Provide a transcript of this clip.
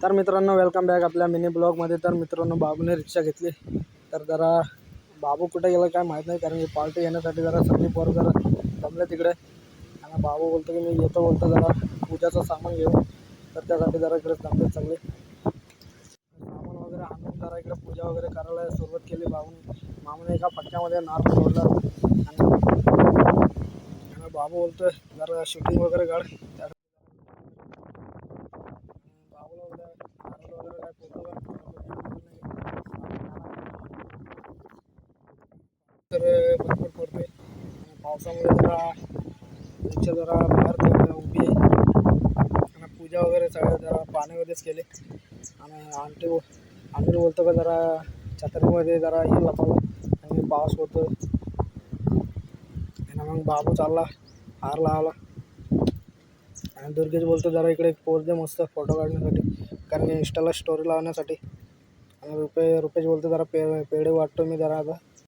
तर मित्रांनो welcome back आपल्या मिनी ब्लॉगमध्ये। तर मित्रांनो बाबूने रिक्षा घेतली, तर जरा बाबू कुठे गेला काय माहीत नाही, कारण की पार्टी येण्यासाठी जरा सगळी पोरं जरा जमले तिकडे। आणि बाबू बोलतो की मी येतो, बोलतो जरा पूजाचं सामान घेऊन, तर त्यासाठी जरा इकडे जमले सगळे सामान वगैरे आणून जरा इकडे पूजा वगैरे करायला सुरुवात केली बाबूने। मामूने एका फटक्यामध्ये नारळ फोडला आणि बाबू बोलतोय जरा शूटिंग वगैरे काढ। बाबूला उद्या नारळ वगैरे काय फोटो तर भरपूर पडते आणि पावसामुळे जरा रिक्षा जरा बाहेर उभी आहे आणि पूजा वगैरे सगळं जरा पाण्यामध्येच केले। आणि आमिर बोलतो का जरा छत्रीमध्ये जरा हे लपवलं आणि पाऊस होतो आणि मग बाबू चालला हार लावला। आणि दुर्गेश बोलतो जरा इकडे एक पोज दे मस्त फोटो काढण्यासाठी, कारण की इंस्टाला स्टोरी लावण्यासाठी। आणि रुपेश बोलतो जरा पेढे वाटतो मी जरा आता।